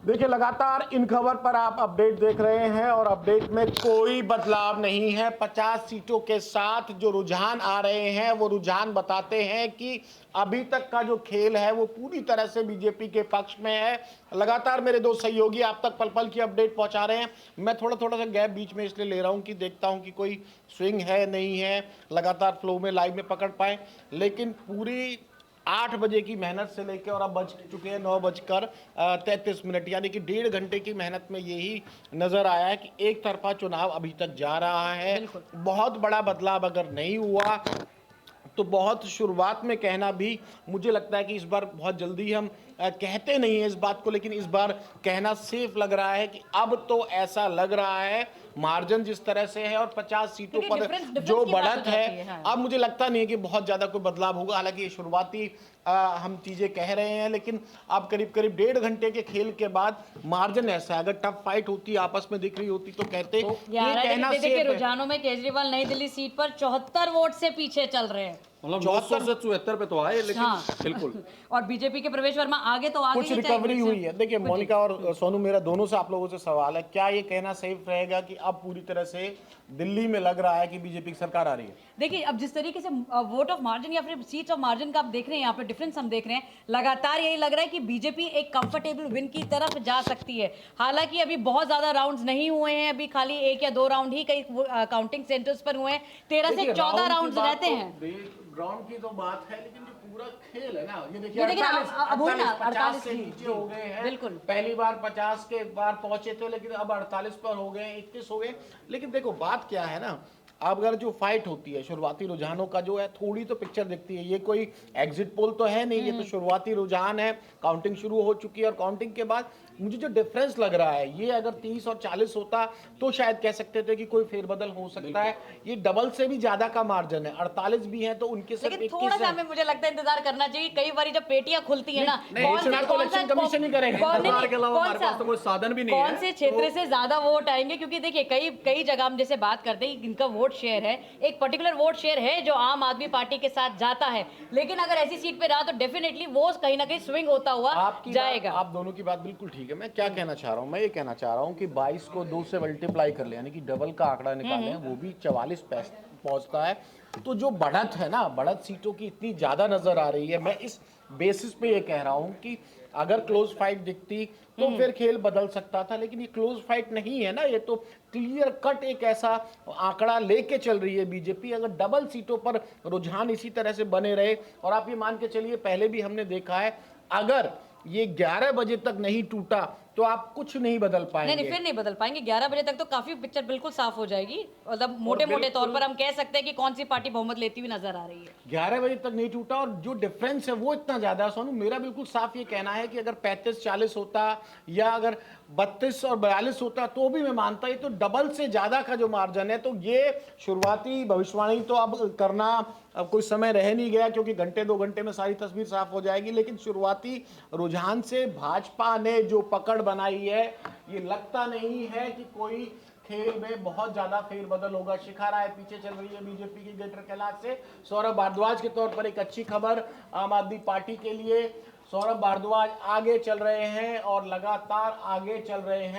देखिए, लगातार इन खबर पर आप अपडेट देख रहे हैं और अपडेट में कोई बदलाव नहीं है। 50 सीटों के साथ जो रुझान आ रहे हैं वो रुझान बताते हैं कि अभी तक का जो खेल है वो पूरी तरह से बीजेपी के पक्ष में है। लगातार मेरे दो सहयोगी आप तक पल पल की अपडेट पहुंचा रहे हैं। मैं थोड़ा थोड़ा सा गैप बीच में इसलिए ले रहा हूं कि देखता हूं कि कोई स्विंग है नहीं है, लगातार फ्लो में लाइव में पकड़ पाए। लेकिन पूरी 8 बजे की मेहनत से लेकर और अब बज चुके हैं 9:33, यानी कि 1.5 घंटे की मेहनत में यही नजर आया है कि एक तरफा चुनाव अभी तक जा रहा है। बहुत बड़ा बदलाव अगर नहीं हुआ तो बहुत शुरुआत में कहना भी मुझे लगता है कि इस बार बहुत जल्दी हम कहते नहीं है इस बात को, लेकिन इस बार कहना सेफ लग रहा है कि अब तो ऐसा लग रहा है मार्जिन जिस तरह से है और 50 सीटों पर जो बढ़त है, हाँ। अब मुझे लगता नहीं है कि बहुत ज्यादा कोई बदलाव होगा। हालांकि ये शुरुआती हम चीजें कह रहे हैं, लेकिन अब करीब करीब 1.5 घंटे के खेल के बाद मार्जिन ऐसा है। अगर टफ फाइट होती, आपस में दिख रही होती तो कहते तो ये कहना देखिए सेफ है। रुझानों में केजरीवाल नई दिल्ली सीट पर 74 वोट से पीछे चल रहे हैं। मतलब 74 से 74 पे तो आए, लेकिन हाँ। बिल्कुल। और बीजेपी के प्रवेश वर्मा आगे तो आगे कुछ रिकवरी हुई है। देखिए मोनिका और सोनू, मेरा दोनों से आप लोगों से सवाल है, क्या ये कहना सेफ रहेगा कि अब पूरी तरह से दिल्ली में लग रहा है कि बीजेपी की सरकार आ रही है? देखिए अब जिस तरीके से वोट ऑफ मार्जिन या फिर सीट्स ऑफ मार्जिन का आप देख रहे हैं, यहाँ पे डिफरेंस हम देख रहे हैं, लगातार यही लग रहा है कि बीजेपी एक कंफर्टेबल विन की तरफ जा सकती है। हालांकि अभी बहुत ज्यादा राउंड्स नहीं हुए हैं, अभी खाली 1 या 2 राउंड ही कई काउंटिंग सेंटर्स पर हुए हैं। 13 से 14 राउंड रहते हैं। ग्राउंड की तो बात है, लेकिन जो पूरा खेल है ना, ये देखिए ये देखिए ना, 48 से 48 नीचे हो गए हैं। बिल्कुल। पहली बार 50 के बार पहुंचे थे, लेकिन अब 48 पर हो गए, 31 हो गए। लेकिन देखो बात क्या है ना, अब अगर जो फाइट होती है शुरुआती रुझानों का जो है, थोड़ी तो पिक्चर दिखती है। ये कोई एग्जिट पोल तो है नहीं, ये तो शुरुआती रुझान है। काउंटिंग शुरू हो चुकी है और काउंटिंग के बाद मुझे जो डिफरेंस लग रहा है, ये अगर 30 और 40 होता तो शायद कह सकते थे कि कोई फेरबदल हो सकता है। ये डबल से भी ज्यादा का मार्जिन है, 48 भी है तो उनके सिर्फ लेकिन थोड़ा सा हमें मुझे लगता है इंतजार करना चाहिए। कई बार जब पेटियां खुलती है ना, इलेक्शन कमीशन ही करेगा। सरकार के अलावा हमारे पास तो कोई साधन भी नहीं है। कौन से क्षेत्र से ज्यादा वोट आएंगे, क्योंकि देखिए कई जगह हम जैसे बात करते हैं इनका वोट शेयर है, एक पर्टिकुलर वोट शेयर है जो आम आदमी पार्टी के साथ जाता है। लेकिन अगर ऐसी सीट पे रहा तो डेफिनेटली वो कहीं ना कहीं स्विंग होता हुआ जाएगा। आप दोनों की बात बिल्कुल ठीक है। मैं क्या कहना चाह रहा हूँ, मैं ये कहना चाह रहा हूँ कि 22 को 2 से मल्टीप्लाई कर ले, यानी कि डबल का आंकड़ा निकालें, वो भी 44 पहुंचता है। तो जो बढ़त है ना, बढ़त सीटों की इतनी ज्यादा नजर आ रही है। मैं इस बेसिस पे ये कह रहा हूं कि अगर क्लोज फाइट दिखती तो फिर खेल बदल सकता था, लेकिन ये क्लोज फाइट नहीं है ना, ये तो क्लियर कट एक ऐसा आंकड़ा लेके चल रही है बीजेपी। अगर डबल सीटों पर रुझान इसी तरह से बने रहे, और आप ये मान के चलिए, पहले भी हमने देखा है, अगर ये 11 बजे तक नहीं टूटा तो आप कुछ नहीं बदल पाएंगे। नहीं, फिर नहीं बदल पाएंगे। 11 बजे तक तो काफी पिक्चर बिल्कुल साफ हो जाएगी। मतलब मोटे तौर पर हम कह सकते हैं कि कौन सी पार्टी बहुमत लेती हुई नजर आ रही है। 11 बजे तक नहीं टूटा और जो डिफरेंस है वो इतना ज्यादा है। सोनू, मेरा बिल्कुल साफ ये कहना है कि अगर 35-40 होता या अगर 32 और 42 होता तो भी मैं मानता, ये तो डबल से ज्यादा का जो मार्जिन है। तो ये शुरुआती भविष्यवाणी तो अब करना अब कोई समय रह नहीं गया, क्योंकि घंटे 2 घंटे में सारी तस्वीर साफ हो जाएगी। लेकिन शुरुआती रुझान से भाजपा ने जो पकड़ बनाई है, ये लगता नहीं है कि कोई खेल में बहुत ज्यादा फेरबदल होगा। शिखा राय पीछे चल रही है बीजेपी की ग्रेटर कैलाश से। सौरभ भारद्वाज के तौर पर एक अच्छी खबर आम आदमी पार्टी के लिए, सौरभ भारद्वाज आगे चल रहे हैं और लगातार आगे चल रहे हैं।